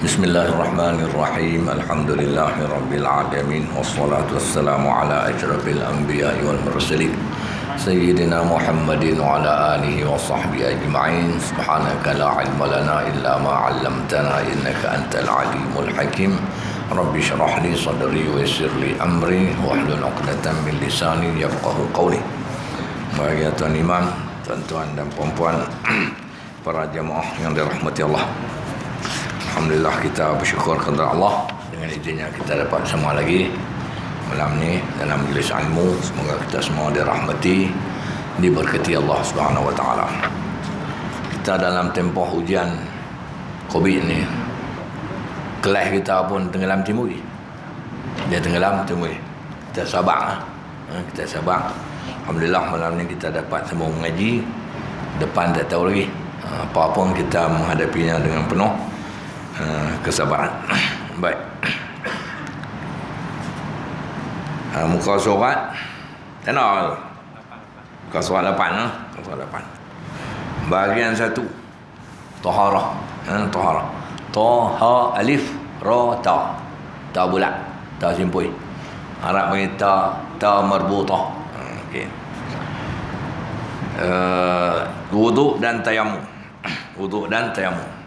Bismillahirrahmanirrahim. Alhamdulillahirabbil alamin wassalatu wassalamu ala asyrafil anbiya'i wal mursalin sayyidina Muhammadin wa ala alihi wa sahbihi ajma'in. Subhanaka la ilma lana illa ma 'allamtana innaka antal alimul hakim. Rabbi shrah li sadri wa yassir li amri wahlul 'uqdatam min lisani yafqahu qawli. Bahagia tuan imam, tuan-tuan dan puan-puan, para jemaah yang dirahmati Allah. Alhamdulillah, kita bersyukur kepada Allah dengan izinnya kita dapat semua lagi malam ni dalam majlis ilmu. Semoga kita semua dirahmati, diberkati Allah Subhanahu wa taala. Kita dalam tempoh ujian Covid ni, kelas kita pun tenggelam timbul. Dia tenggelam timbul. Kita sabar. Kita sabar. Alhamdulillah, malam ni kita dapat sambung mengaji. Depan tak tahu lagi. Apa pun kita menghadapinya dengan penuh kesabaran. Baik. Muka surat mana? Muka surat 8 Muka surat 8. Bahagian 1. Taharah. Taharah. Taha alif ra ta. Ta bulat. Ta simpul. Arab panggil ta marbutah. Okey. Wuduk dan tayamum. Wuduk dan tayamum.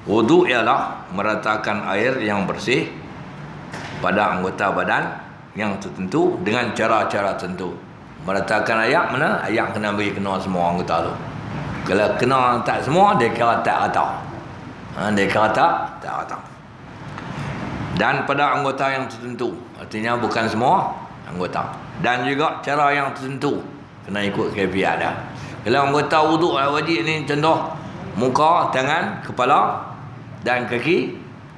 Wuduk ialah meratakan air yang bersih pada anggota badan yang tertentu dengan cara-cara tertentu. Meratakan air mana? Air kena bagi kena semua anggota tu. Kalau kena tak semua, dia kira tak rata. Dia kira tak rata. Dan pada anggota yang tertentu, artinya bukan semua anggota. Dan juga cara yang tertentu, kena ikut kaifiat dah. Kalau anggota wuduk wajib ni, contoh muka, tangan, kepala dan kaki.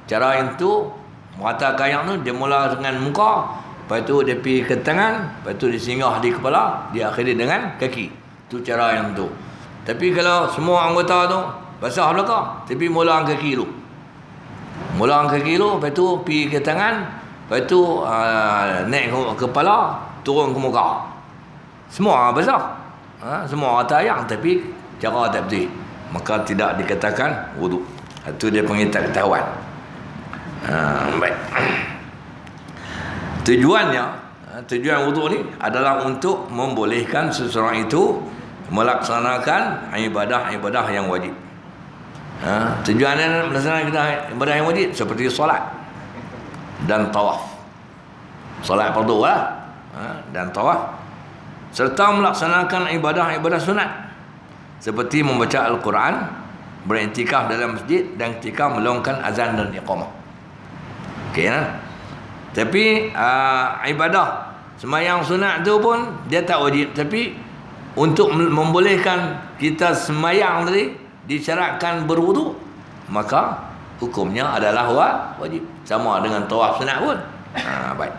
Cara yang tu, meratakan yang tu, dia mula dengan muka, lepas tu dia pergi ke tangan, lepas tu dia singgah di kepala, dia akhiri dengan kaki. Tu cara yang tu. Tapi kalau semua anggota tu basah belakang, tapi mula kaki dulu. Mula kaki dulu, lepas tu pergi ke tangan, lepas tu naik ke kepala, turun ke muka. Semua basah. Semua rata ayam, tapi cara tak betul. Maka tidak dikatakan wuduk. Itu dia panggil tak ketahuan. Baik. Tujuan wuduk ni adalah untuk membolehkan seseorang itu melaksanakan ibadah-ibadah yang wajib. Tujuannya melaksanakan ibadah yang wajib seperti solat dan tawaf. Solat fardu dan tawaf, serta melaksanakan ibadah-ibadah sunat seperti membaca Al-Quran, beriktikaf dalam masjid dan ketika melongkan azan dan iqamah. Okey kan? Tapi ibadah sembahyang sunat tu pun dia tak wajib, tapi untuk membolehkan kita sembahyang tadi disyaratkan berwuduk, maka hukumnya adalah wajib. Sama dengan tawaf sunat pun. Baik.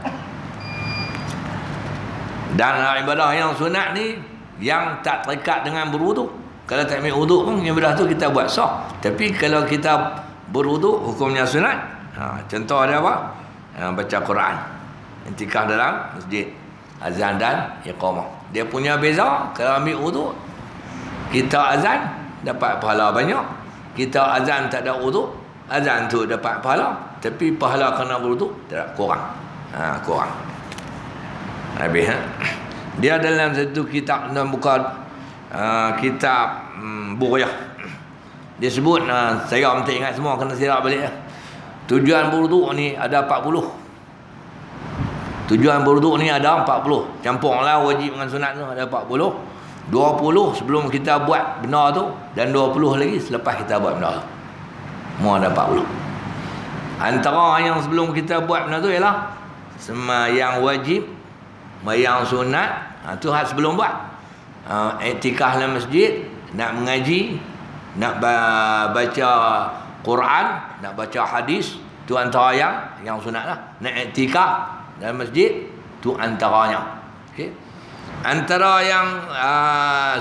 Dan ibadah yang sunat ni yang tak terikat dengan berwuduk, kalau tak ambil wuduk pun ibadah tu kita buat sah. Tapi kalau kita berwuduk, hukumnya sunat. Contoh ada apa? Baca Quran, intikaf dalam masjid, azan dan iqamah. Dia punya beza, kalau ambil wuduk, kita azan dapat pahala banyak. Kita azan tak ada wuduk, azan tu dapat pahala, tapi pahala kerana berwuduk tidak, kurang. Kurang. Habis. Dia dalam satu kitab, buka kitab Buryah, dia sebut, saya minta ingat semua, kena silap balik. Tujuan berwuduk ni ada 40. Tujuan berwuduk ni ada 40. Campurlah wajib dengan sunat tu ada 40. 20 sebelum kita buat benda tu, dan 20 lagi selepas kita buat benda tu. Semua ada 40. Antara yang sebelum kita buat benda tu ialah sembahyang wajib, sembahyang sunat. Tu hal sebelum buat. Iktikaf dalam masjid, nak mengaji, nak baca Quran, nak baca hadis, tu antara yang sunat lah. Nak iktikaf dalam masjid, tu antaranya. Okey. Antara yang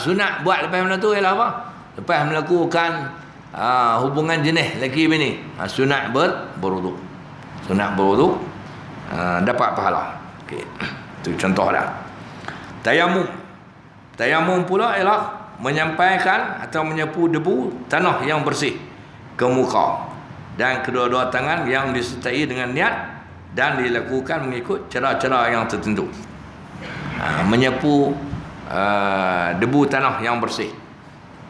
sunat buat lepas benda tu ialah apa? Lepas melakukan hubungan jenis lelaki bini, sunat berwuduk. Sunat berwuduk dapat pahala. Okey. Itu contoh dah. Tayamum pula ialah menyampaikan atau menyapu debu tanah yang bersih ke muka dan kedua-dua tangan yang disertai dengan niat dan dilakukan mengikut cara-cara yang tertentu. Menyapu debu tanah yang bersih.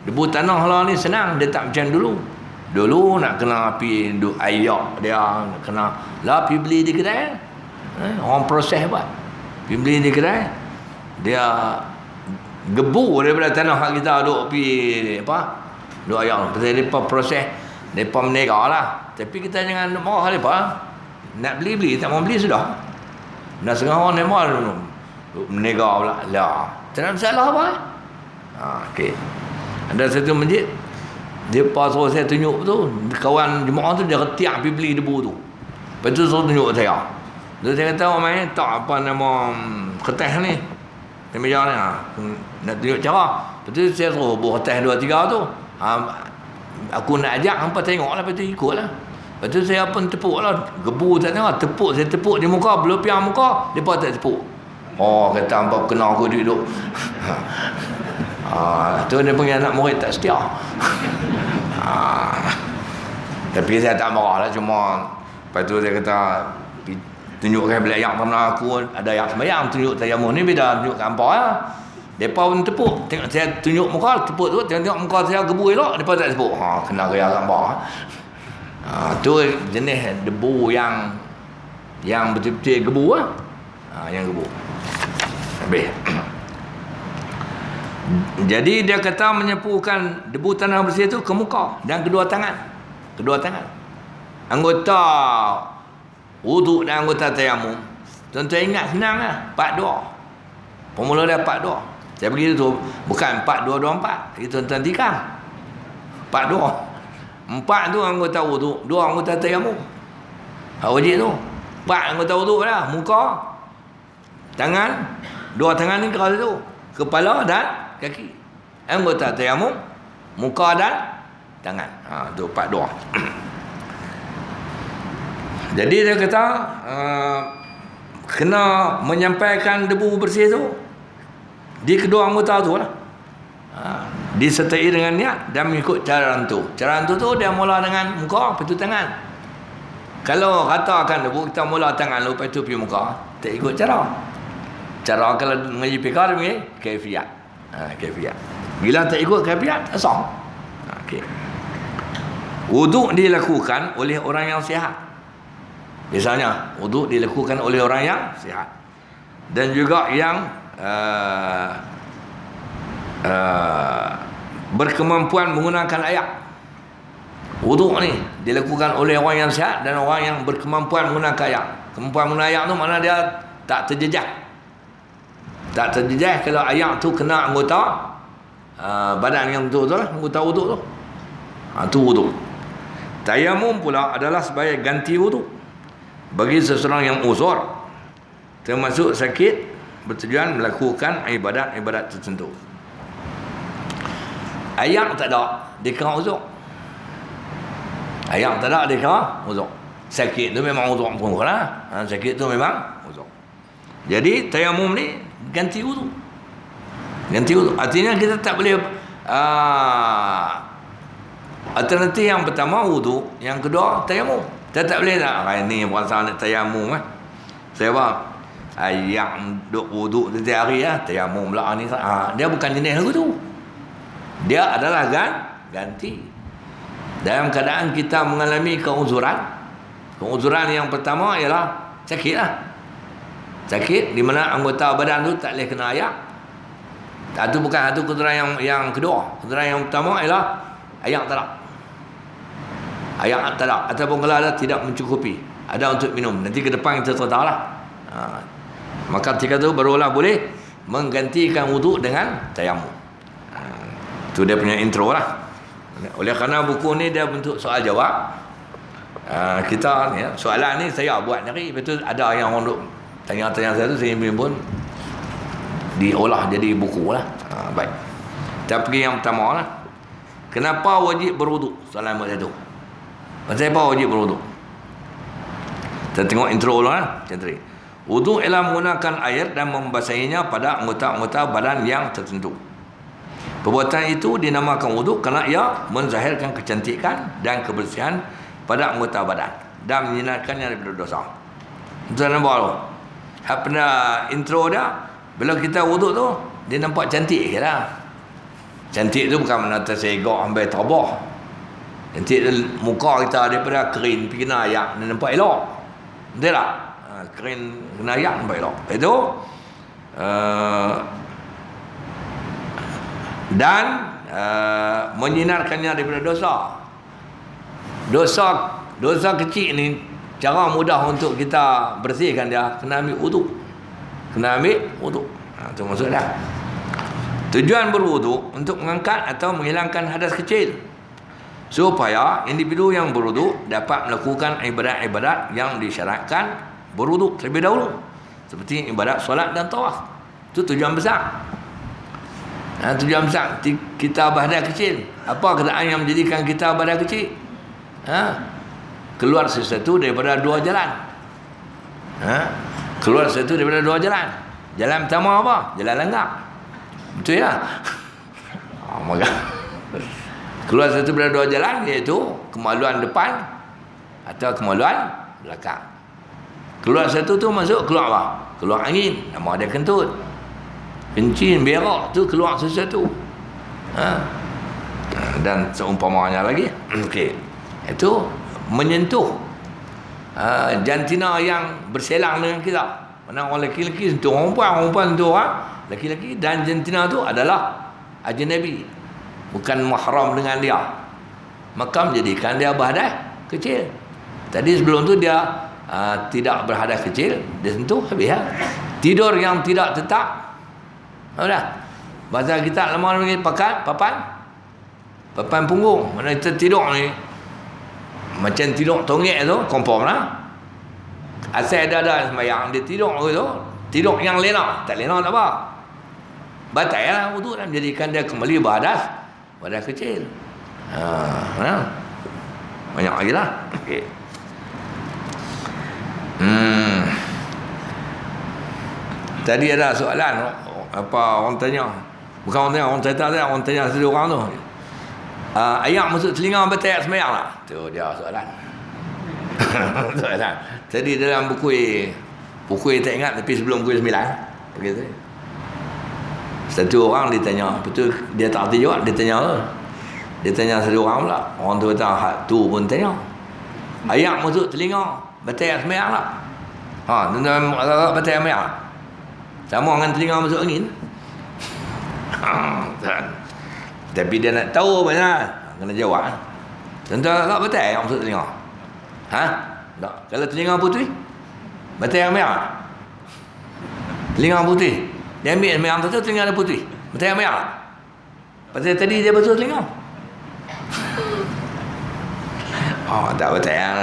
Debu tanah lah ni senang, dia tak macam dulu. Dulu nak kena api duk ayak dia, nak kena lah pergi beli di kedai. Orang proses buat. Pergi beli di kedai. Dia gebu daripada tanah hak kita duk pergi apa? Duk ayak. Pasal depa proses, depa menega lah. Tapi kita jangan marah depa. Nak beli-beli, tak mau beli sudah. Nak setengah orang dia marah dulu. Menega pula. Lah, tak ada masalah apa. Okey. Ada satu masjid, dia suruh saya tunjuk tu, kawan jemaah tu dia retiak pergi beli debu tu. Lepas tu suruh tunjuk saya. Lalu saya kata, orang main tak apa nama kertas ni. Di meja ni. Nak tunjuk cara. Lepas tu saya suruh buat kertas 2-3 tu. Aku nak ajak hampa tengok lah, lepas tu ikut lah. Lepas tu saya pun tepuk lah. Gebu tak tengok, tepuk. Saya tepuk di muka, belum piang muka, dia pun tak tepuk. Oh, kata hampa kena aku duduk. Tu dia panggil anak murid tak setia. Tapi saya tak marah lah, cuma lepas tu saya kata tunjukkan bila ayat pernah aku ada ayat sembahyang, tunjuk tayammum ni beda tunjuk hampa lah. Depa pun tepuk, tengok saya tunjuk muka, tepuk tu, tengok muka saya gebu elok, depa tak tepuk. Kena gaya gambar. Tu jenis debu yang betul-betul gebu lah. Yang gebu. Habis. Jadi dia kata menyapukan debu tanah bersih itu ke muka dan kedua tangan. Kedua tangan. Anggota wuduk dan anggota tayammum. Tuan-tuan ingat senang lah. 4-2. Formula dia 4-2. Saya pergi tu bukan 4-2-2-4. Itu tuan-tuan tikam. 4-2. 4 tu anggota wuduk, 2 anggota tayammum. Wajib tu. 4 anggota wuduk lah. Muka, tangan, 2 tangan ni kerana tu. Kepala dan kaki. Anggota tayammum, muka dan tangan. Tu 4-2. Jadi dia kata kena menyampaikan debu bersih tu di kedua anggota tu lah. Disertai dengan niat dan mengikut cara rantu. Cara rantu tu dia mula dengan muka, lepas tu tangan. Kalau katakan debu, kita mula tangan lepas tu pergi muka, tak ikut cara. Cara kalau mengaji fikah dia panggil kaifiat. Kaifiat. Bila tak ikut kaifiat, tak sah. Okey. Wuduk dilakukan oleh orang yang sihat. Biasanya wuduk dilakukan oleh orang yang sihat. Dan juga yang berkemampuan menggunakan air. Wuduk ni dilakukan oleh orang yang sihat dan orang yang berkemampuan menggunakan air. Kemampuan menggunakan air tu makna dia tak terjejah. Tak terjejah kalau air tu kena anggota badan yang tu lah, anggota wuduk tu. Tu wuduk. Tayammum pula adalah sebagai ganti wuduk bagi seseorang yang uzur, termasuk sakit, bertujuan melakukan ibadat-ibadat tertentu. Ayak tak ada, dia kena uzur. Ayak tak ada, dia kena uzur. Sakit tu memang uzur pun lah. Sakit tu memang uzur. Jadi tayammum ni ganti wudu. Ganti wudu. Artinya kita tak boleh alternatif yang pertama wudu, yang kedua tayammum. Kita tak boleh tak ini perasaan nak tayammum saya faham. Ayak duk wudu setiap hari tayammum pula ni. Dia bukan jenis lagu tu. Dia adalah ganti. Dalam keadaan kita mengalami keuzuran. Keuzuran yang pertama ialah sakit lah. Sakit di mana anggota badan tu tak boleh kena ayak. Itu bukan satu keuzuran yang kedua. Keuzuran yang pertama ialah ayak tak ada. Ayak tak ada. Ataupun kalau ada tidak mencukupi. Ada untuk minum. Nanti ke depan kita tahu lah. Maka ketika tu barulah boleh menggantikan wuduk dengan tayammum. Itu dia punya intro lah. Oleh kerana buku ni dia bentuk soal jawab. Kita ya, soalan ni saya buat hari. Lepas tu ada yang orang duk tanya-tanya saya tu, saya pun diolah jadi buku lah. Baik. Kita pergi yang pertama lah. Kenapa wajib berwuduk? Soalan saya tu. Pasal apa wajib berwuduk? Kita tengok intro dulu lah. Wuduk ialah menggunakan air dan membasahinya pada anggota-anggota badan yang tertentu. Perbuatan itu dinamakan wuduk kerana ia menzahirkan kecantikan dan kebersihan pada anggota badan dan menyinarkannya daripada dosa. Tuan nampak tu? Hak pernah intro dah. Bila kita wuduk tu, dia nampak cantik ke lah. Cantik tu bukan mana tersegak sampai tabah. Cantik tu muka kita daripada kering pergi kena ayak, dia nampak elok. Betul tak? Kering kena ayak nampak elok. Itu dan menyinarkannya daripada dosa. Dosa kecil ni cara mudah untuk kita bersihkan dia, kena ambil wuduk. Itu maksudnya. Tujuan berwuduk untuk mengangkat atau menghilangkan hadas kecil, supaya individu yang berwuduk dapat melakukan ibadat-ibadat yang disyaratkan berwuduk terlebih dahulu, seperti ibadat solat dan tawaf. Itu tujuan besar. Tujuan besar kita berhadas kecil. Apa keadaan yang menjadikan kita berhadas kecil? Keluar sesuatu daripada dua jalan. Keluar sesuatu daripada dua jalan. Jalan pertama apa? Jalan langgak. Betul ya? Maka keluar satu daripada dua jalan, iaitu kemaluan depan atau kemaluan belakang. Keluar satu tu masuk keluar apa? Keluar angin. Nama dia kentut. Kencing, berak tu keluar sesuatu. Dan seumpamanya lagi. Okey. Itu menyentuh jantina yang berselang dengan kita. Mana orang lelaki sentuh orang perempuan sentuh orang lelaki, dan jantina tu adalah ajnabi, bukan mahram dengan dia, maka menjadikan dia berhadas kecil. Tadi sebelum tu dia tidak berhadas kecil, dia sentuh habis ya. Tidur yang tidak tetap, dah bahasa kita lama lagi papan punggung. Mana kita tidur ni macam tidur tonggek tu, confirm lah. Asal ada sembahyang dia tidur tu, tidur yang lena, tak lena tak apa, batal lah wuduk, dan menjadikan dia kembali berhadas kecil. Banyak lagi lah. Okay. Tadi ada soalan, apa orang tanya, bukan orang tanya, orang tanya satu orang tu, ayak masuk telinga batal sembahyang lah. Tu dia soalan. Soalan. Tadi dalam buku tak ingat, tapi sebelum pukul 9 begitu. Satu orang ditanya, betul dia tak erti jawab, dia tanya satu orang pula. Orang tu kata hak tu pun tanya, ayak masuk telinga batal sembahyang lah. Tuan-tuan batal sembahyang sama dengan telinga masuk angin. Tapi dia nak tahu mana, kena jawab. Tuan-tuan tak batal yang masuk telinga. Tak. Kalau telinga putih, batal sembahyang. Telinga putih, dia ambil sembahyang tu telinga dia putih, batal sembahyang. Pasal tadi dia basuh telinga. Tak batal.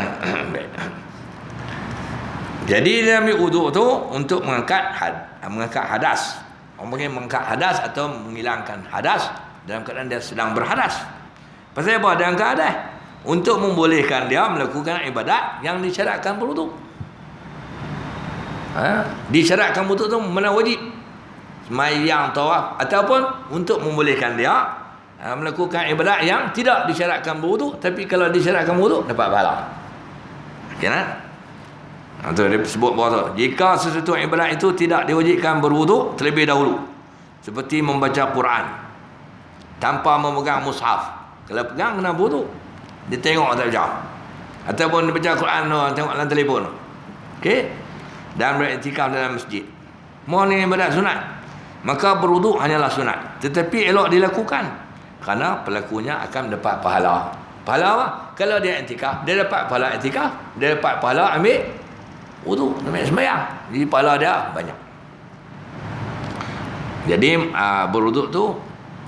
Jadi dia ambil wuduk tu untuk mengangkat hadas. Orang panggil mengangkat hadas atau menghilangkan hadas dalam keadaan dia sedang berhadas. Pasal apa dia angkat hadas? Untuk membolehkan dia melakukan ibadat yang disyaratkan berwuduk. Disyaratkan wuduk tu mana wajib, sembahyang, tawaf, ataupun untuk membolehkan dia melakukan ibadat yang tidak disyaratkan berwuduk, tapi kalau disyaratkan berwuduk dapat pahala. Okey kan? Itu dia sebut bawah tu. Jika sesuatu ibadat itu tidak diwajibkan berwuduk terlebih dahulu, seperti membaca Quran tanpa memegang mushaf. Kalau pegang kena berwuduk. Dia tengok tak baca, ataupun dia baca Quran tengok dalam telefon. Okey, dan beriktikaf dalam masjid. Mohon ini ibadat sunat, maka berwuduk hanyalah sunat, tetapi elok dilakukan kerana pelakunya akan dapat pahala. Pahala apa? Kalau dia iktikaf, dia dapat pahala iktikaf, dia dapat pahala ambil wuduk, ambil sembahyang. Jadi pahala dia banyak. Jadi berwuduk tu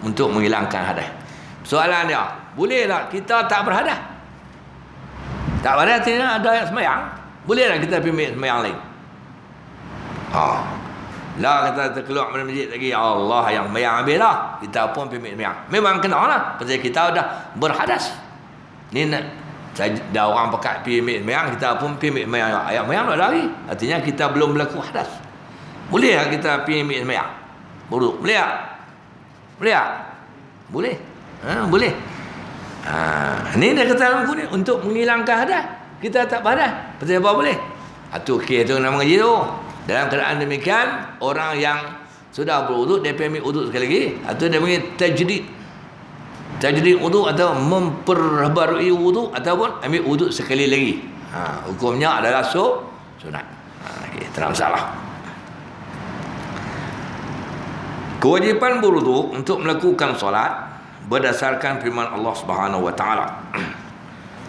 untuk menghilangkan hadas. Soalan dia, boleh tak kita tak berhadas? Tak berhadas tidak ada yang sembahyang, boleh tak kita pergi sembahyang lain? Lah kata terkeluar dari masjid lagi, Allah yang sembahyang habis lah, kita pun pergi sembahyang. Memang kena lah, pasal kita dah berhadas. Ni dah orang pekat pergi sembahyang, kita pun pergi sembahyang. Ayat sembahyang dah lari, artinya kita belum berlaku hadas. Boleh tak kita pergi sembahyang? Boleh tak? Boleh tak? Boleh. Boleh. Ni dia kata dalam buku ni untuk menghilangkan hadas. Kita tak berhadas. Pasal apa boleh? Itu kes tu nama mengaji tu. Dalam keadaan demikian, orang yang sudah berwuduk, dia pergi ambil wuduk sekali lagi. Itu dia panggil tajdid. Tajdid wuduk atau memperbarui wuduk ataupun ambil wuduk sekali lagi. Hukumnya adalah sunat. Okay, tak masalah. Kewajipan berwuduk untuk melakukan solat berdasarkan firman Allah Subhanahu wa taala.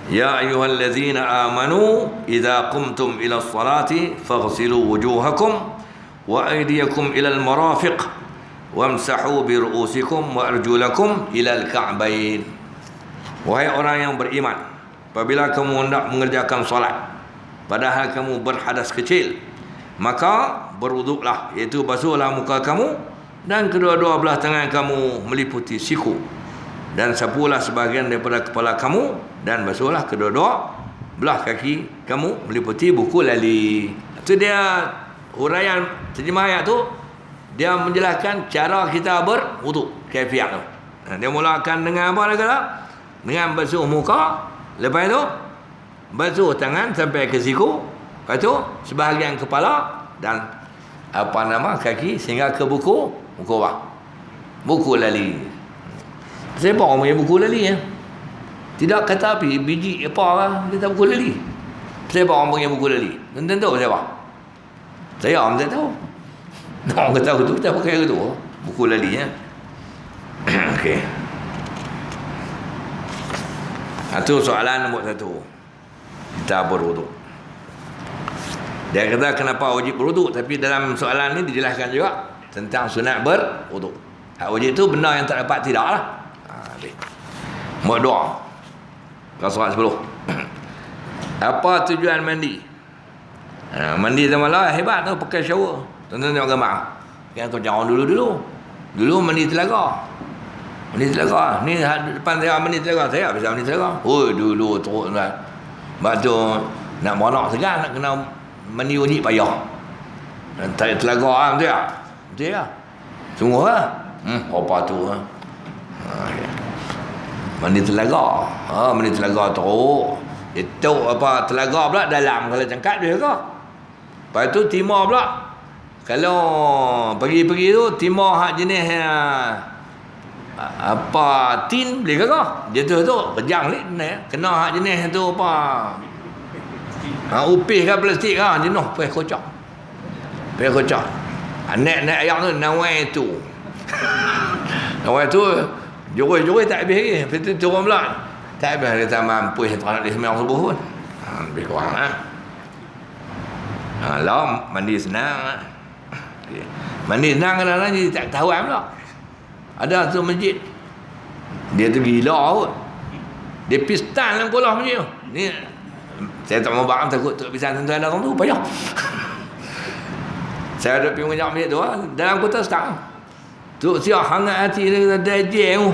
Ya ayyuhallazina amanu idza qumtum ila sholati faghsilu wujuhakum wa aydiyakum ila al-marafiq wamsahu bi ru'usikum wa arjulakum ila al-ka'bain. Wahai orang yang beriman, apabila kamu hendak mengerjakan solat padahal kamu berhadas kecil, maka berwuduklah, iaitu basuhlah muka kamu dan kedua-dua belah tangan kamu meliputi siku, dan sapulah sebahagian daripada kepala kamu, dan basuhlah kedua-dua belah kaki kamu meliputi buku lali. Itu dia huraian terjemah ayat tu. Dia menjelaskan cara kita berwuduk, kaifiat tu. Dia mulakan dengan apa lagi tak? Dengan basuh muka, lepas tu basuh tangan sampai ke siku, lepas tu sebahagian kepala dan kaki sehingga ke buku bawah. Buku lali. Saya orang punya buku lali ya. Tidak kata api, biji apa lah, kita buku lali. Saya orang punya buku lali. Tuan-tuan tahu siapa? Saya orang tak tahu. Orang kata tu, kita pakai tu. Buku lali ya. Okey. Itu soalan nombor 1. Kita berwuduk. Dia kata kenapa wajib berwuduk, tapi dalam soalan ni dijelaskan juga tentang sunat berwuduk. Wajib tu benda yang tak dapat tidak lah. Nombor 2. Soalan 10. Apa tujuan mandi? Mandi zaman lah hebat tu, pakai shower. Tuan-tuan tengok gambar. Yang kau jangan dulu mandi telaga. Mandi telaga. Ni depan saya mandi telaga. Saya bisa mandi telaga. Dulu teruk tuan. Sebab tu nak beranak segan, nak kena mandi wajib payah. Dan telaga lah betul tak? Betul tak? Sungguh lah. Apa tu lah. Mandi telaga. Mandi telaga teruk. Itu telaga pula dalam kalau cangkat dia ke. Lepas tu timah pula. Kalau pagi-pagi tu timah hak jenis tin boleh ke kau? Dia tu kejang ni kena hak jenis tu upih ke plastik ke jenuh payah kocak. Anak ayam tu nawai tu. Nawai tu jurus tak habis lagi. Lepas tu turun pula. Tak habis dia tak mampu tak nak dia sembahyang subuh pun. Lebih kurang lah mandi senang. Okay. Mandi senang kadang-kadang jadi tak ketahuan pula. Ada tu masjid, dia tu gila kot. Dia pistan dalam kolah masjid tu. Ni saya tak mau barang, takut tu pistan tuan-tuan orang tu payah. Saya ada pergi menjak masjid tu dalam kota Setang. Tu siap hangat hati dia kata dajeng tu.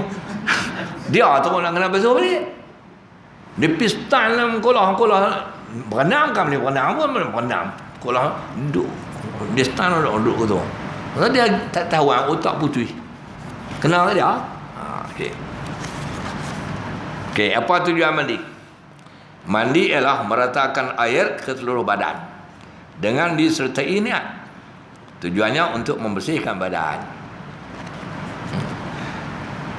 Dia terus nak kena basuh balik. Dia pistan dalam kolah berenang kan dia berenang kolah duduk. Dia stand duduk tu. Sebab dia tak tahu otak putih. Kenal dia? Okey, apa tujuan mandi? Mandi ialah meratakan air ke seluruh badan dengan disertai niat. Tujuannya untuk membersihkan badan.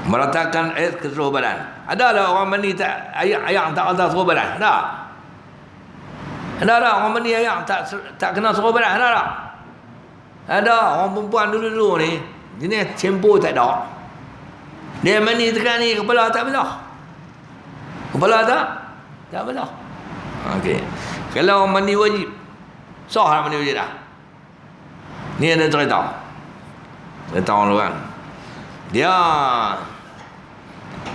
Meratakan air ke seluruh badan. Ada orang mandi tak air tak ada seluruh badan? Ada orang mandi air tak kena seluruh badan? Ada orang perempuan dulu ni jenis tempo tak ada. Dia mandi tekan ni kepala tak belah. Kepala tak belah. Okey. Kalau mandi wajib, sah lah mandi wajib dah. Ni ada cerita. Cerita orang luar. Dia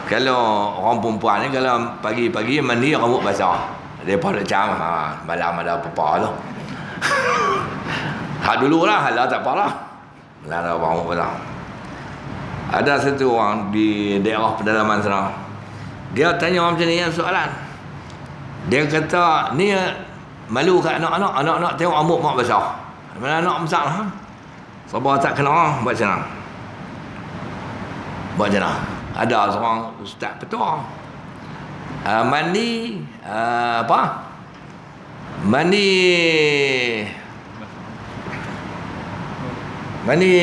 kalau orang perempuan ni kalau pagi-pagi mandi rambut basah. Dia pada macam malam ada apa-apa tu. Hak dulu lah, hala tak apa lah. Lara rambut basah. Ada satu orang di daerah pedalaman sana. Dia tanya orang macam ni soalan. Dia kata, ni malu kat anak-anak tengok rambut mak basah. Mana anak besar lah. Sabar tak kena buat macam mana? Ada seorang ustaz petua. Mandi apa? Mandi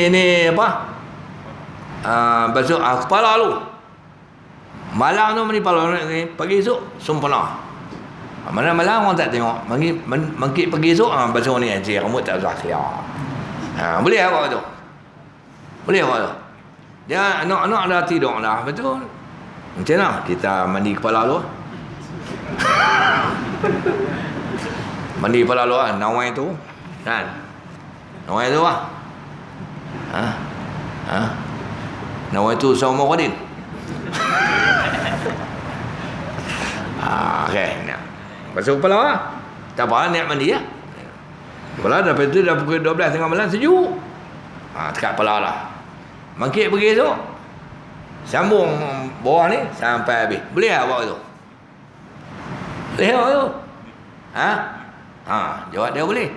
ni apa? Basuh kepala lu. Malam tu mandi kepala ni, pagi esok sempurna. Mana malam orang tak tengok. Mangkit pagi esok basuh ni aja, rambut tak usah keluar. Boleh awak tu? Boleh awak tu? Dia anak-anak dah tidur dah, betul? Macam mana kita mandi kepala lu? Mandi kepala lu nawai tu kan, nawai tu nawai tu sama Radin. Okey, basuh kepala tak apa, niat mandi ya. Kepala dah tu dah pukul 12 tengah malam sejuk. Dekat kepala lah. Mangkit pergi esok, sambung bawah ni sampai habis. Boleh tak buat tu? Boleh tak tu? Jawab dia boleh.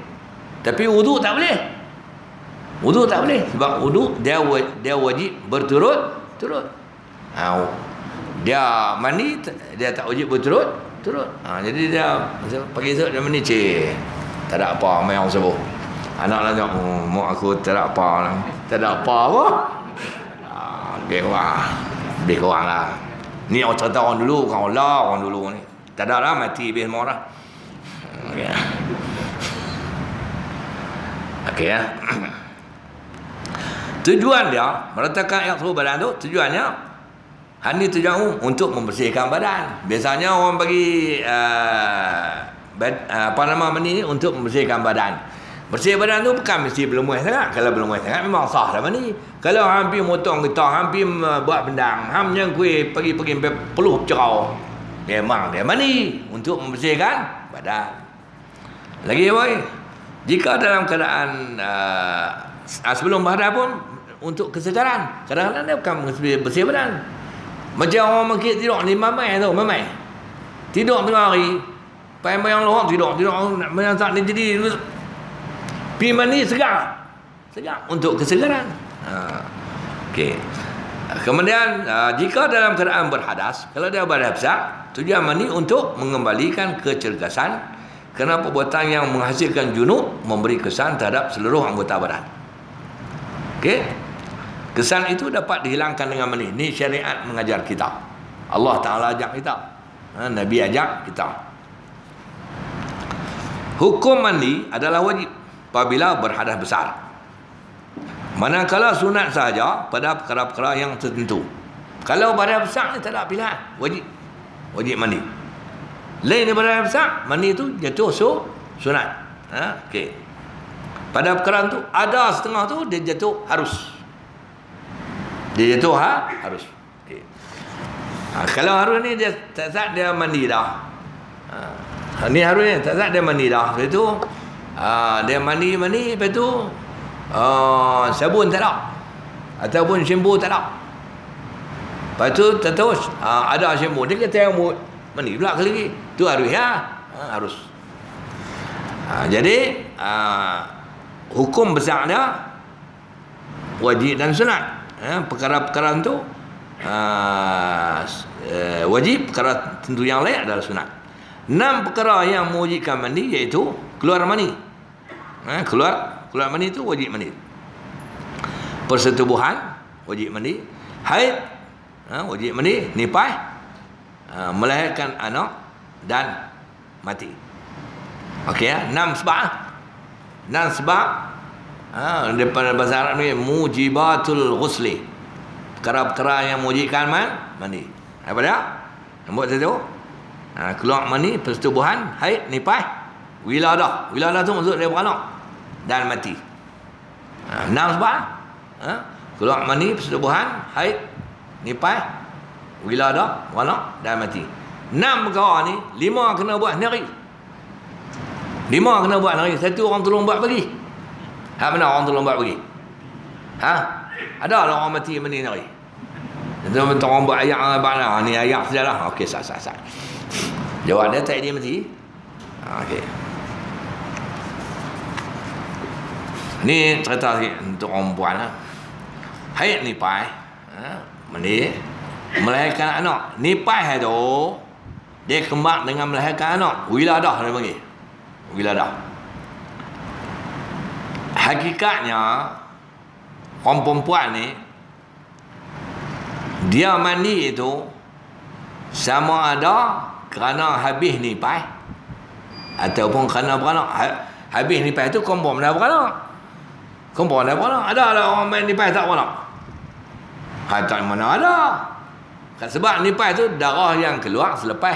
Tapi wuduk tak boleh. Wuduk tak boleh. Sebab wuduk dia wajib berturut-turut. Dia mandi dia tak wajib berturut-turut. Jadi dia pagi esok dia mandi tak ada apa main orang sebut. Anak lah tengok, mak aku tak ada apa lah. Tak ada apa apa. Lebih kurang lah. Ni orang cerita orang dulu, orang dulu ni. Tak ada lah, mati habis semua dah. Okey ya. Tujuan dia meratakan air seluruh badan tu, tujuannya hani tujuan untuk membersihkan badan. Biasanya orang bagi mandi ni untuk membersihkan badan. Bersih badan tu bukan mesti berlemuh sangat. Kalau berlemuh sangat memang sah dah mandi. Kalau hampir motong getah, hampir buat bendang, yang kuih pergi peluh cerau, memang dia mandi untuk membersihkan badan. Lagi boy, jika dalam keadaan sebelum badan pun untuk kesedaran, kadang-kadang dia bukan bersih badan. Macam orang mungkin tidur ni mamai tidur tengah hari, bayang lohak tidur macam tak ni jadi pergi mandi segar untuk kesegaran. Okey. Kemudian jika dalam keadaan berhadas, kalau dia berhadas besar, tujuan mandi untuk mengembalikan kecergasan kerana perbuatan yang menghasilkan junub memberi kesan terhadap seluruh anggota badan. Okey. Kesan itu dapat dihilangkan dengan mandi. Ini syariat mengajar kita. Allah Ta'ala ajak kita. Nabi ajak kita. Hukum mandi adalah wajib apabila berhadas besar. Manakala sunat sahaja pada perkara-perkara yang tertentu. Kalau berhadas besar ni tak ada pilihan, wajib mandi. Lain daripada berhadas besar, mandi tu jatuh sunat. Okey. Pada perkara tu ada setengah tu dia jatuh harus. Harus. Okey. Kalau harus ni dia tak sah dia mandi dah. Ni harus ni tak sah dia mandi dah. Lepas tu dia mandi lepas tu sabun tak ada ataupun shampoo tak ada. Lepas tu terus ada shampoo, dia kata rambut mandi pula kali lagi. Tu harus ya. Harus. Jadi hukum besarnya wajib dan sunat. Perkara-perkara tu wajib, perkara tentu yang lain adalah sunat. 6 perkara yang mewajibkan mandi iaitu keluar mani. Keluar mani itu wajib mandi. Persetubuhan wajib mandi. Haid wajib mandi. Nifas, melahirkan anak dan mati. Okey ya, 6 sebab. 6 sebab daripada bahasa Arab ni mujibatul ghusli. Perkara-perkara yang mewajibkan mandi. Apa dia? Nombor 1. Keluar mani, persetubuhan, haid, nifas, wiladah. Wiladah tu maksud dia beranak dan mati. 6 sebab. Keluar mani, persetubuhan, haid, nifas, wiladah, beranak dan mati. 6 perkara ni, 5 kena buat sendiri. 5 kena buat sendiri. 1 orang tolong buat bagi. Mana orang tolong buat bagi? Ada lah orang mati mani sendiri. Bentuk orang buat ayak mana? Ni ayak sajalah. Okey, sah. Jawab dia tak dia mati. Okey. Ni cerita sikit untuk orang perempuan lah. Haid nifas, mandi, melahirkan anak. Nifas tu Dia kembang dengan melahirkan anak. Wiladah dia panggil. Wiladah. Hakikatnya orang perempuan ni, dia mandi itu sama ada kerana habis nifas ataupun kerana beranak. Habis nifas itu confirm dah beranak. Confirm dah beranak. Ada lah orang main nifas tak beranak. Tak mana ada. Sebab nifas itu darah yang keluar selepas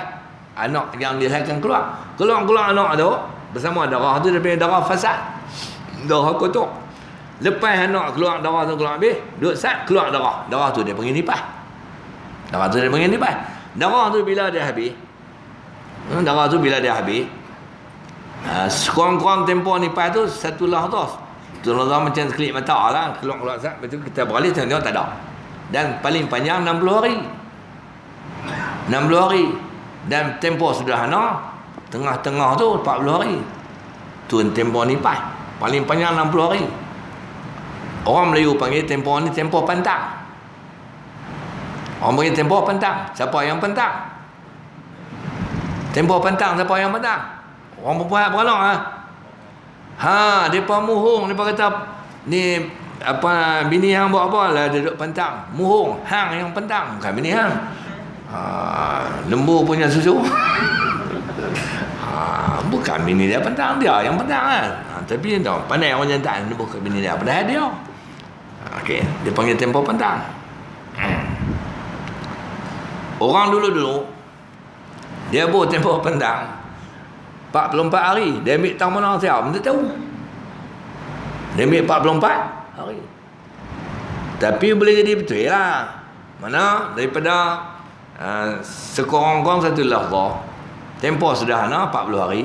anak yang dilahirkan keluar. Keluar anak tu bersama darah tu, dia punya darah fasad, darah kotor. Lepas anak keluar, darah tu keluar habis, duduk sat, keluar darah. Darah tu dia panggil nifas. Darah tu dia panggil nifas. Darah tu bila dia habis, sekurang-kurang tempoh nifas tu satu lahzah. Satu lahzah macam sekelip mata lah, keluar sat. Lepas tu kita beralih tengok tak ada. Dan paling panjang 60 hari. 60 hari. Dan tempoh sederhana tengah-tengah tu 40 hari. Tu tempoh nifas. Paling panjang 60 hari. Orang Melayu panggil tempoh ni tempoh pantang. Orang panggil tempoh pantang. Siapa yang pantang? Tempoh pantang, siapa yang pantang? Orang perempuan beranak depa muhung, depa kata ni apa, bini hang buat apa lah, dia duduk pantang. Muhung, hang yang pantang, bukan bini hang. Lembu punya susu. Bukan bini dia pantang, dia yang pantang kan. Tapi dia pandai orang jantan, dia bukan bini dia, padahal dia. Okey, dia panggil tempoh pantang. Orang dulu dia buat tempoh pantang 44 hari. Dia ambil tahun mana siapa tak tahu. Dia ambil 44 hari. Tapi boleh jadi betul lah. Mana daripada sekurang-kurang satu lahzah, tempoh sederhana 40 hari,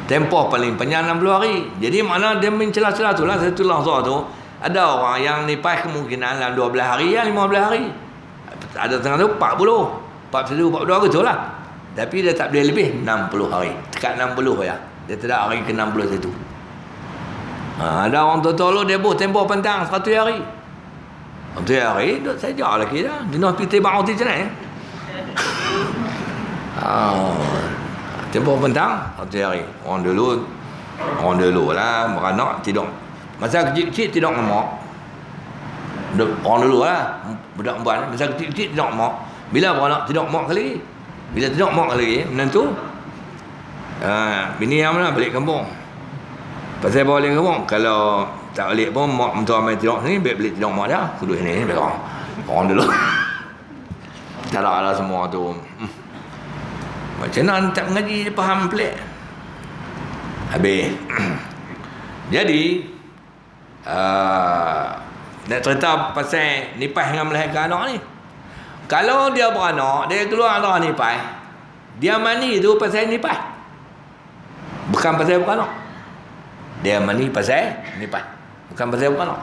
tempoh paling panjang 60 hari. Jadi mana dia mencelah-celah tu lah, satu lahzah tu ada orang yang nifas kemungkinan dalam 12 hari ya 15 hari. Ada tengah tu 40, 41, 42 betul lah. Tapi dia tak boleh lebih 60 hari. Dekat 60 ya. Dia tidak hari ke 60 itu. Ada orang tua-tua dia buat tempoh pantang 100 hari. 100 hari duduk saja lagi dah. Jenuh piti bau ti cenai. Tempoh pantang 100 hari. Orang dulu lah beranak tidur. Masa kecil-kecil tidur dengan mak. Orang dulu lah, budak perempuan masa kecil-kecil tidur mak. Bila beranak tidur mak kali. Bila tidur mak kali, menantu bini yang mana balik kampung. Pasal balik kampung, kalau tak balik pun mak mentua main tidur sini, balik tidur mak dia. Kudu sini balik orang dulu. Tak ada lah semua tu. Macam mana tak mengaji dia faham pelik. Habis. Jadi nak cerita pasal nifas dengan melahirkan anak ni. Kalau dia beranak, dia keluar darah nifas, dia mani tu pasal nifas, bukan pasal beranak. Dia mani pasal nifas, bukan pasal beranak.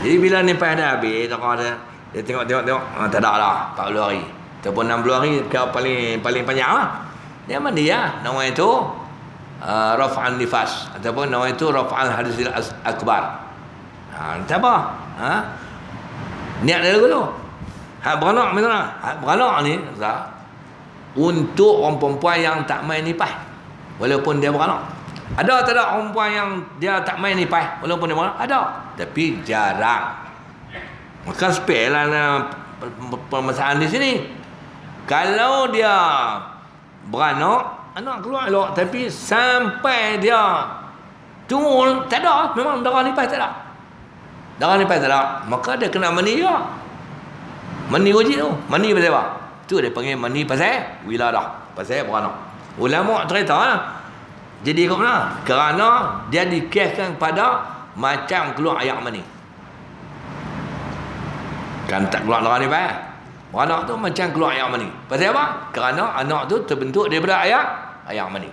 Jadi bila nifas dah habis, dia tengok tak ada lah 40 hari ataupun 60 hari paling panjang lah. Dia mandi lah. Nama itu raf'an nifas ataupun nama itu raf'al hadisil akbar. Tak apa. Niat dia dulu. Hak beranak macam hak beranak ni untuk orang perempuan yang tak main nifas walaupun dia beranak. Ada tak ada orang perempuan yang dia tak main nifas walaupun dia beranak? Ada. Tapi jarang. Maka spare lah permasalahan di sini. Kalau dia beranak, anak keluar elok, tapi sampai dia tunggu tak ada, memang darah nifas tak ada. Darah nifas tak ada, maka dia kena mani juga. Mani wajib tu. Mani pasal apa? Tu dia panggil mani pasal wiladah, pasal beranak. Ulama cerita lah. Jadi kat mana? Kerana dia dikeskan pada macam keluar air mani. Kan tak keluar darah nifas. Beranak tu macam keluar air mani. Pasal apa? Kerana anak tu terbentuk daripada air mani.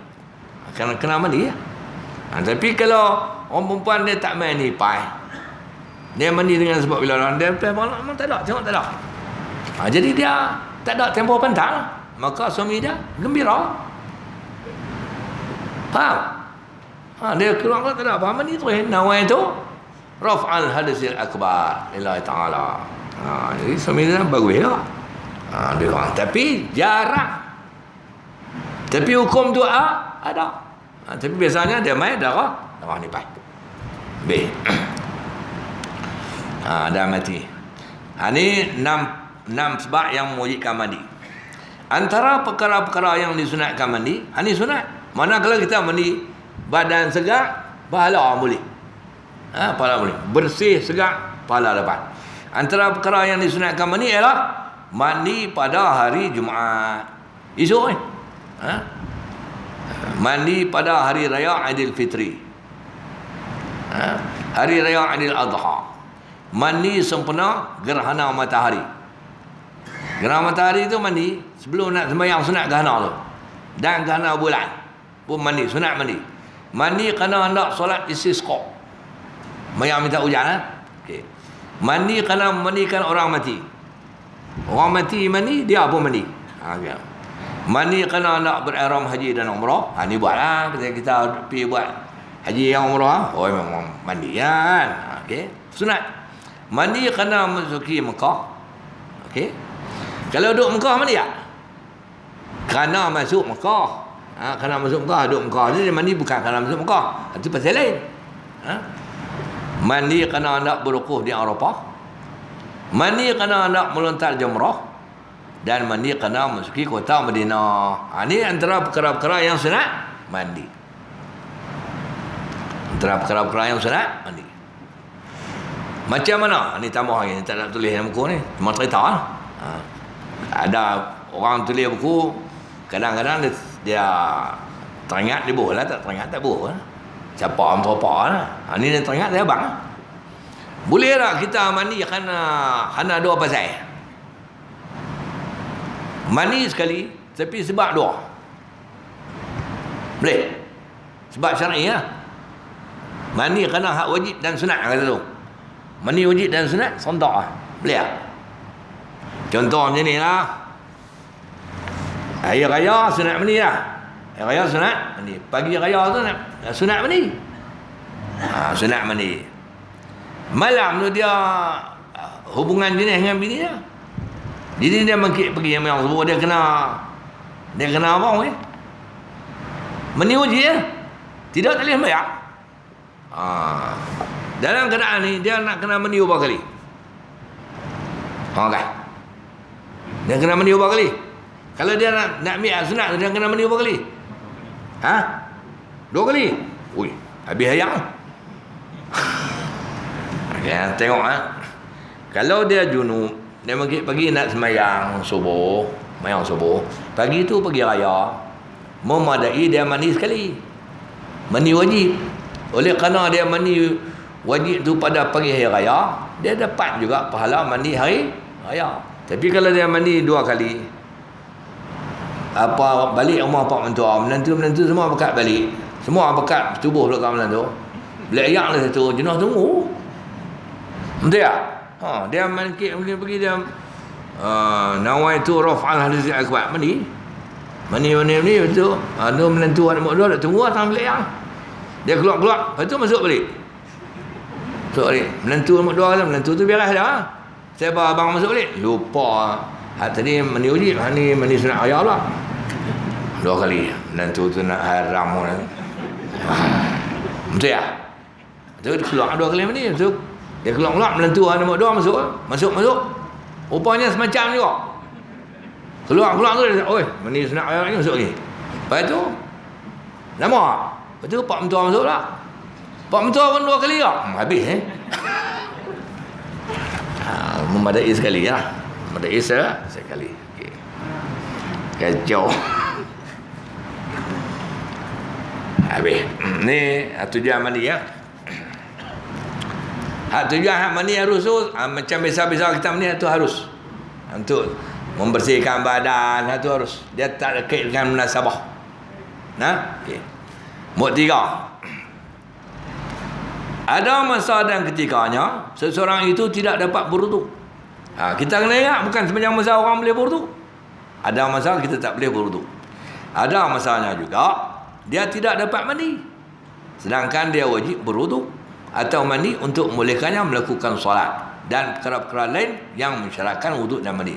Kena mani ya. Tapi kalau orang perempuan dia tak main nifas, dia mandi dengan sebab bila dia beranak memang tak ada, tengok tak ada. Jadi dia tak ada tempoh pantang, maka suami dia gembira. Faham? Dia keluar tak ada apa mandi terus. Nawai itu raf'al hadisil akbar lillahi ta'ala. Jadi suami dia bagus ya. Dia orang tapi jarang. Tapi hukum tu ada. Tapi biasanya dia main darah nifas. B. Dah mati. Ni enam sebab yang mewajibkan mandi. Antara perkara-perkara yang disunatkan mandi, ni sunat. Mana kalau kita mandi badan segar, pahala boleh. Pahala boleh. Bersih segar, pahala dapat. Antara perkara yang disunatkan mandi ialah mandi pada hari Jumaat. Esok ni. Mandi pada hari raya Aidilfitri. Hari raya Aidil Adha. Mandi sempena gerhana matahari. Gerhana matahari tu mandi sebelum nak sembahyang sunat gerhana tu. Dan gerhana bulan pun mandi, sunat mandi. Mandi kerana hendak solat istisqa. Mayang minta hujan okey. Mandi kerana mandikan orang mati. Orang mati mandi, dia pun mandi. Mandi kerana nak berihram haji dan umrah. Ni buatlah. Kita pergi buat haji yang umrah. Memang mandi kan. Okey. Sunat. Mandi kerana masuki Mekah. Okey. Kalau duduk Mekah mandi tak? Kerana masuk Mekah. Kerana masuk Mekah, duduk Mekah. Dia mandi bukan kerana masuk Mekah. Itu pasal lain. Mandi kerana nak berwukuf di Arafah. Mandi kerana nak melontar jumrah. Dan mandi kerana masuki kota Madinah. Ini antara perkara-perkara yang sunat mandi. Antara perkara-perkara yang sunat mandi. Macam mana? Ini tambah lagi. Ini tak nak tulis dalam buku ni. Cuma cerita lah. Ada orang tulis buku, kadang-kadang dia teringat dia boleh lah, tak teringat tak boleh lah. Siapa apa lah. Ini dia teringat dia abang. Boleh tak kita mandi kerana dua pasal? Mandi sekali, tapi sebab dua. Boleh? Sebab syar'i lah. Mandi kerana hak wajib dan sunat kata tu. Mandi wajib dan sunat, sontak lah. Boleh tak? Contoh macam ni lah. Hari raya sunat mandi lah. Hari raya sunat mandi. Pagi raya tu sunat mandi. Sunat mandi. Malam tu dia hubungan jenis dengan bini dia. Jadi dia pergi yang sebut dia kena apa ni? Mandi wajib ya? Tidak tak boleh sembahyang. Dalam keadaan ni dia nak kena mandi berapa kali? Okey. Dia kena mandi berapa kali? Kalau dia nak ambil sunat dia kena mandi berapa kali? 2 kali. Ui, habis hayang. Okey, tengok Kalau dia junub, dia pagi nak sembahyang subuh, pagi tu pergi raya, memadai dia mandi sekali. Mandi wajib. Oleh kerana dia mandi wajib tu pada pagi hari raya, dia dapat juga pahala mandi hari raya. Tapi kalau dia mandi 2 kali, balik rumah pak mentua, menantu semua bekat balik. Semua bekat tubuh belakang menantu. Bila ayak lah satu, jenah tunggu. Betul tak? Dia mungkin pergi dia nawaitu raf'al hadis akbar mandi betul. Tu menantu anak mak dia tunggu datang balik yang. Dia keluar, lepas tu masuk balik. Menantu anak mak dia, menantu tu beres dah. Saya bawa abang masuk balik. Lupa. Tadi mandi wajib, ni mandi sunat raya pula. 2 kali. Menantu tu nak haram. Betul tak? Dia keluar 2 kali mandi. Dia keluar menantu anak mak dia masuk. Rupanya semacam juga. Keluar tu dia, oi, mandi sunat raya ni masuk lagi. Lepas tu lama. Lepas tu pak mentua masuk pula. Pak mentua pun 2 kali tak? Habis memadai sekali lah. Memadai sekali. Okay. Kacau. Habis. Ni tujuan mandi ya. Tujuan hak mandi harus tu macam biasa-biasa kita mandi tu harus untuk membersihkan badan, tu harus. Dia tak kait dengan munasabah. Okey. Muk 3. Ada masa dan ketikanya seseorang itu tidak dapat berwuduk. Kita kena ingat bukan sepanjang masa orang boleh berwuduk. Ada masa kita tak boleh berwuduk. Ada masanya juga dia tidak dapat mandi. Sedangkan dia wajib berwuduk atau mandi untuk membolehkannya melakukan solat dan perkara-perkara lain yang mensyaratkan wuduk dan mandi.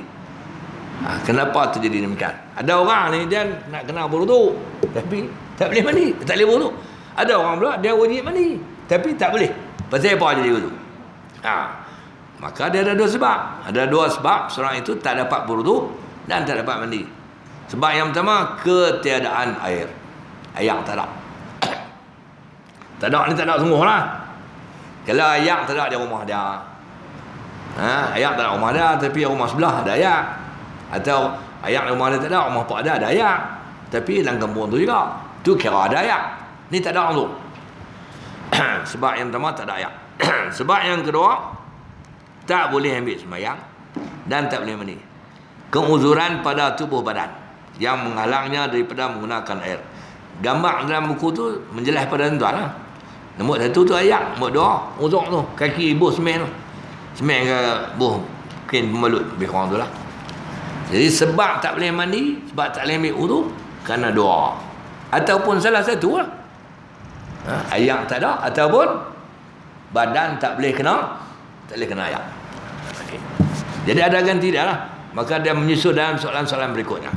Kenapa terjadi demikian? Ada orang ni dia nak kena berwuduk tapi tak boleh mandi, tak boleh berwuduk. Ada orang pula dia wajib mandi tapi tak boleh. Pasal apa jadi wuduk? Maka dia ada dua sebab. Ada dua sebab seorang itu tak dapat berwuduk dan tak dapat mandi. Sebab yang pertama, ketiadaan air. Air tak ada. Tak ada ni tak ada sungguh lah. Kalau air tak ada di rumah dia, air tak ada rumah dia tapi rumah sebelah ada air. Atau air rumah dia tak ada, rumah pak ada air tapi dalam kampung tu juga, tu kira ada air. Ni tak ada orang tu. Sebab yang pertama tak ada air. Sebab yang kedua, tak boleh ambil sembahyang dan tak boleh mandi. Keuzuran pada tubuh badan yang menghalangnya daripada menggunakan air. Gambar dalam buku tu menjelas pada tuan lah. Nombor satu tu ayak, nombor dua uzur tu, kaki ibu semen tu. Semen ke buh kain pembalut, lebih kurang tu lah. Jadi sebab tak boleh mandi, sebab tak boleh ambil wudu, kerana doa. Ataupun salah satu lah. Ayak tak ada, ataupun badan tak boleh kena ayak. Okay. Jadi ada ganti dia lah. Maka dia menyusul dalam soalan-soalan berikutnya.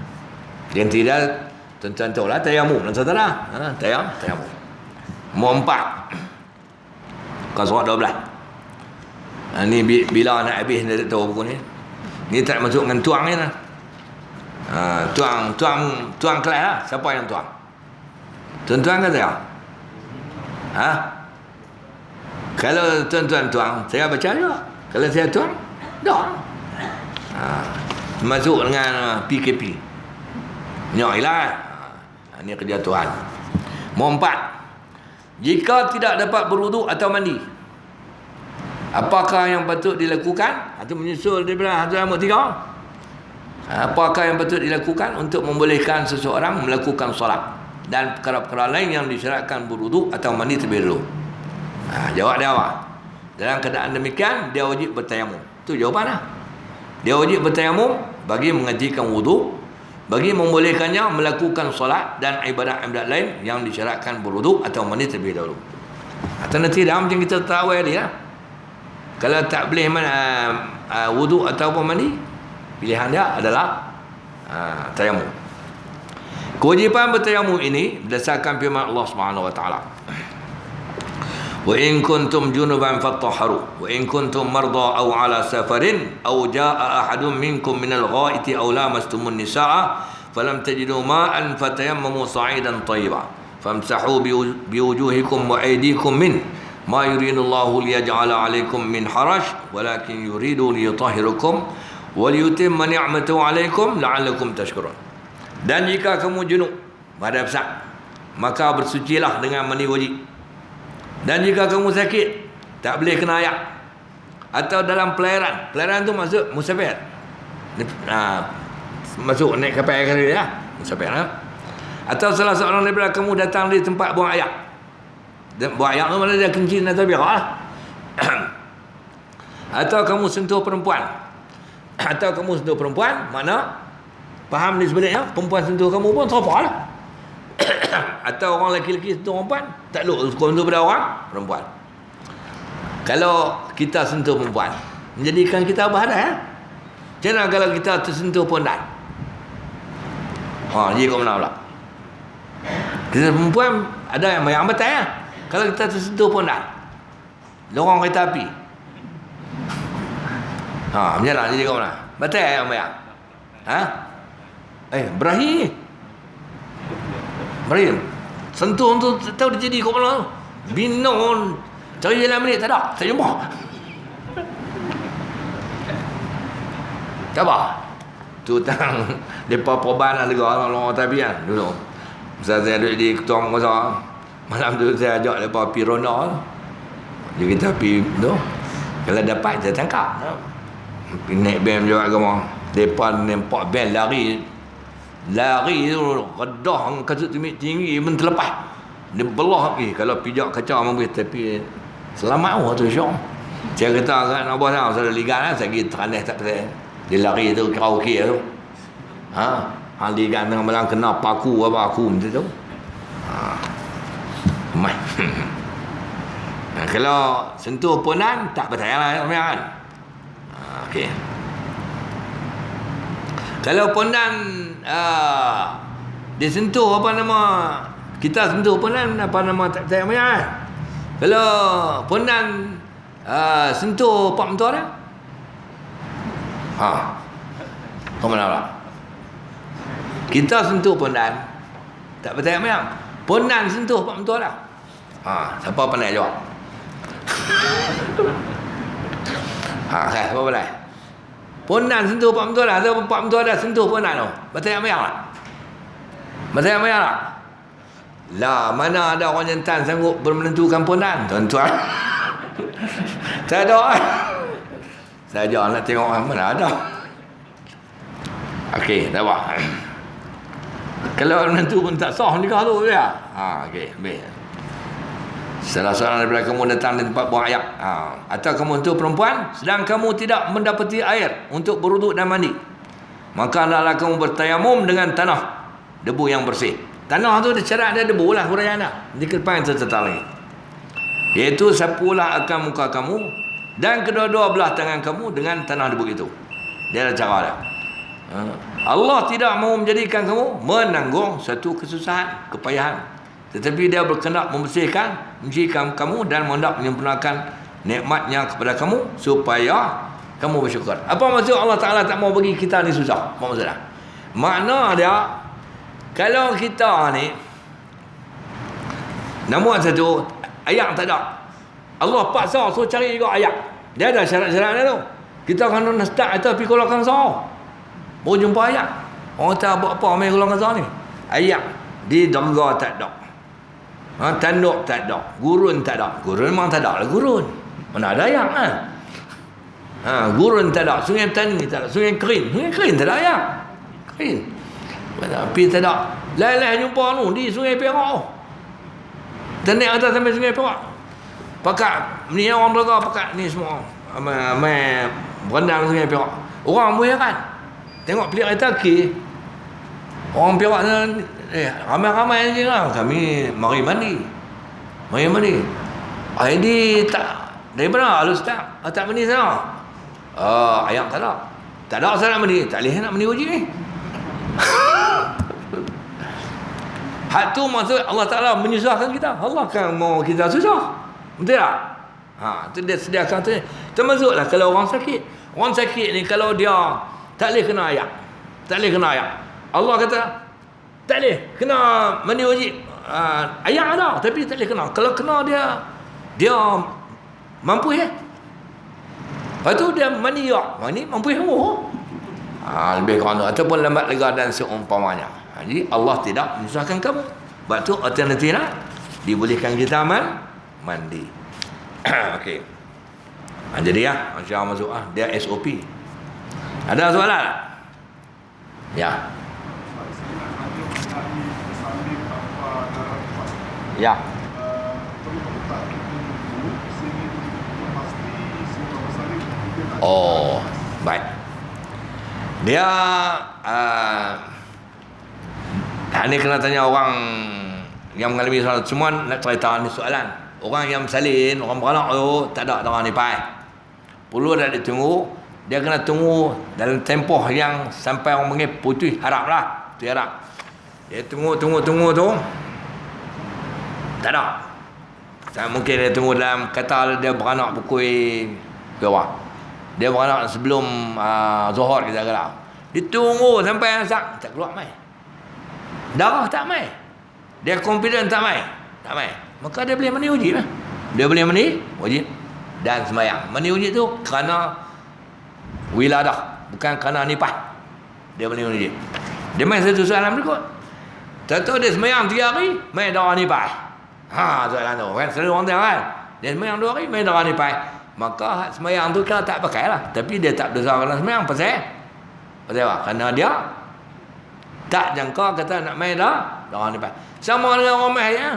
Ganti dia, tuan-tuan tahu lah, tayamum. Tuan-tuan tahu lah. Tayamum. Nombor 4. Kau surat 12. Ni bila nak habis dia tak tahu buku ni. Ni tak masuk dengan tuang ni lah. Tuang kelas lah. Siapa yang tuang? Tuan-tuan ke saya? Kalau tuan-tuan tuang, saya baca juga. Kalau saya tuang, dah. Masuk dengan PKP. Nyok hilang. Ini kerja Tuhan. Nombor 4. Jika tidak dapat berwuduk atau mandi, apakah yang patut dilakukan? Atau menyusul daripada hadis nombor 3. Apakah yang patut dilakukan untuk membolehkan seseorang melakukan solat dan perkara-perkara lain yang disyaratkan berwuduk atau mandi terlebih dahulu? Jawab dia apa? Dalam keadaan demikian, dia wajib bertayamum. Itu jawapan lah. Dia wajib bertayamum bagi mengajikan wuduk, bagi membolehkannya melakukan solat dan ibadat-ibadat lain yang disyaratkan berwuduk atau mandi terlebih dahulu. Atau nanti dah macam kita tahu tadi lah. Kalau tak boleh wuduk ataupun mandi, pilihan dia adalah tayamum. Kewajipan bertayamum ini berdasarkan firman Allah Subhanahu wa taala. Wa in kuntum junuban fatahharu wa in kuntum marda aw ala safarin aw jaa ahadun minkum minal ghaiti aw lamastumun nisaa falam tajidu ma'an fatayammamu sa'idan tayyiban famsahu biwujuhikum wa aydikum min ma yuridullahu liyaj'ala 'alaikum min haraj walakin yuridu liyutahhirakum wa liyutimma ni'matahu 'alaikum la'allakum tashkurun. Dan jika kamu junub pada besar, maka bersucilah dengan mandi wajib. Dan jika kamu sakit, tak boleh kena ayak, atau dalam pelayaran tu maksud musafir, masuk naik kapal air ya, musafir atau salah seorang daripada kamu datang di tempat buang ayak. Buang ayak tu mana dia kencing atau biar atau kamu sentuh perempuan, mana faham ni sebenarnya perempuan sentuh kamu pun terapa lah. Atau orang lelaki sentuh perempuan, tak elok sentuh pada orang perempuan. Kalau kita sentuh perempuan, menjadikan kita berhadas. Macam mana kalau kita tersentuh pondan? Jadi kau mana pula? Kita perempuan ada yang batal ya. Kalau kita tersentuh pondan, lorong kereta api, macam mana jadi kau mana? Batal yang bayar? Ibrahim sentuh tu tahu dia jadi kau mana? Binon cari jalan balik tak ada, tak jumpa. Tak apa. Tu tang depa perban lah orang tapi kan dulu. Masa saya duduk di ketua kuasa, malam tu saya ajak depa pergi ronda. Jadi kita pergi tu. Kalau dapat saya tangkap. Naik bem juga agama. Depa nampak bem lari tu redah kasut tinggi menterlepas. Dia belah kalau pijak kaca mampu tapi selamat tu syok. Saya kata kat nak buat apa saya ligan saya pergi teraneh tak pasal. Dia lari tu karaoke tu. Ligan dengan malang kena paku apa aku macam tu. Mai. Kalau sentuh ponan tak betul lah kan. Okey. Kalau pondan dia sentuh apa nama, kita sentuh pondan apa nama tak mayang. Kalau pondan sentuh pak mentua dia, kau mana lah? Kita sentuh pondan tak percaya mayang. Pondan sentuh pak mentua dah. Siapa pandai jawab? Siapa pandai? Pondan sentuh pak mentua dah atau pak mentua dah sentuh pondan tu? Percaya mayang tak? Percaya mayang tak? Lah, mana ada orang jantan sanggup menentukan pondan, tuan-tuan? Tak ada. Saja nak tengok mana ada. Okey, tak apa. Kalau menentu pun tak sah nikah tu ya. Okey, baik. Salah seorang daripada kamu datang di tempat buang air. Atau kamu tu perempuan, sedang kamu tidak mendapati air untuk berwuduk dan mandi. Maka hendaklah kamu bertayamum dengan tanah debu yang bersih. Tanah tu cara ada debu lah huraian dah. Dikepan tertetali. Iaitu sapulah akan muka kamu dan kedua-dua belah tangan kamu dengan tanah debu itu. Dia ada cara dah. Allah tidak mahu menjadikan kamu menanggung satu kesusahan, kepayahan, tetapi dia berkehendak membersihkan kamu dan hendak menyempurnakan nikmatnya kepada kamu supaya kamu bersyukur. Apa maksud Allah Ta'ala tak mau bagi kita ni susah? Apa maksudnya? Makna dia, kalau kita ni nombor satu, ayat tak ada, Allah paksa suruh cari juga ayat. Dia ada syarat-syarat dia tu. Kita kena start atau pergi golongan sahur baru jumpa ayat. Orang tak buat apa main golongan sahur ni. Ayat di dengga tak ada, tanduk tak ada, gurun tak ada. Gurun memang tak ada lah gurun. Mana ada ayat kan? Gurun tak ada, sungai tani tak ada, sungai kering tak ada ayat. Kering. Tapi tak ada. Lain-lain jumpa tu di Sungai Perak. Naik atas sampai Sungai Perak. Pakat ni orang berlaga pakat ni semua. Mai berendang Sungai Perak. Orang boleh kan? Tengok pelik kereta ke. Orang Perak sana ramai-ramai je lah. Kami mari mandi. Ini tak dari mana? Alus tak mandi sana. Ayam tak ada. Tak ada saya nak mandi. Tak boleh nak mandi wajib ni. Hak tu maksud Allah Ta'ala menyusahkan kita. Allah kan mau kita susah. Betul tak? Tu dia sediakan tu. Termasuklah kalau orang sakit. Orang sakit ni kalau dia tak boleh kena ayat. Allah kata tak boleh kena mandi wajib. Ayat ada tapi tak boleh kena. Kalau kena dia mampu ya. Lepas tu dia mandi juga. Mandi mampu ya. Lebih kurang tu. Ataupun lambat lega dan seumpamanya. Jadi Allah tidak menyusahkan kamu. Sebab tu alternatifnya dibolehkan kita mandi. Okey. Jadi Masya Allah masuk dia SOP. Ada soalan? Ya. Ya. Oh, baik. Dia ini kena tanya orang yang mengalami soalan. Semua nak cerita ni soalan. Orang yang bersalin, orang beranak tu tak ada orang nipai. Perlu dah ditunggu. Dia kena tunggu dalam tempoh yang sampai orang panggil putih harap lah. Putih harap. Dia tunggu tu. Tak ada. Mungkin dia tunggu dalam kata dia beranak pukul berapa. Dia beranak sebelum Zuhur kita kata. Dia tunggu sampai asak tak keluar mai. Darah tak mai. Dia confident tak mai. Maka dia boleh mandi wajib lah. Dia boleh mandi wajib dan sembahyang. Mandi wajib tu kerana wiladah, bukan kerana nipah. Dia boleh mandi wajib. Dia main satu soalan berikut. Tentu dia sembahyang 3 hari, main darah nipah. Soalan tu kan selalu orang tengok kan. Dia sembahyang 2 hari, main darah nipah. Maka sembahyang tu kan tak pakai lah. Tapi dia tak berdosa kerana sembahyang. Pasal apa? Kerana dia tak jangka kata nak main darah nipah. Sama dengan orang main ya.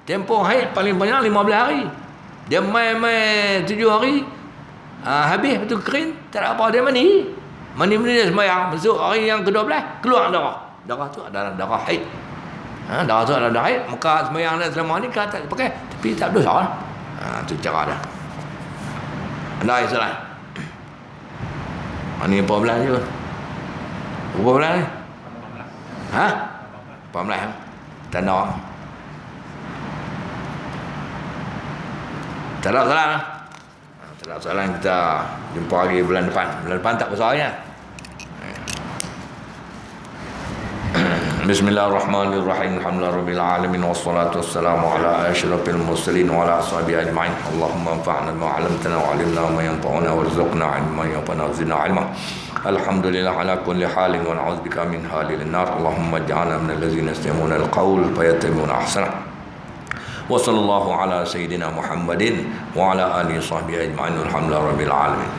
Tempoh haid paling banyak 15 hari. Dia main 7 hari. Habis betul kering, tak ada apa, dia mandi dia sembahyang. Besok hari yang ke-12 keluar darah. Darah tu adalah darah haid. Darah tu adalah darah haid. Maka sembahyang dia selama ni kan tak pakai, tapi tak berdosa lah. Tu cara dia. Ada soalan? Ini 14 je. Berapa bulan ni? Ha? 18. Tak nak. Tak ada soalan. Tak ada soalan, kita jumpa lagi bulan depan. Bulan depan tak besar ya. Bismillahirrahmanirrahim. Alhamdulillahirabbil alamin wassalatu wassalamu ala asyrafil mursalin wa ala ashabihi ajma'in. Allahumma anfa'na bima 'allamtana wa 'allimna ma yanfa'una warzuqna 'ilman yanfa'una wa zidna 'ilma. Alhamdulillah ala kulli halin wa na'udzubika min halil nar. Allahumma ij'alna minal ladzina yastami'una al-qawl fayattabi'una ahsana. Wa sallallahu ala sayyidina Muhammadin wa ala alihi wa sahbihi ajma'in. Alhamdulillahirabbil alamin.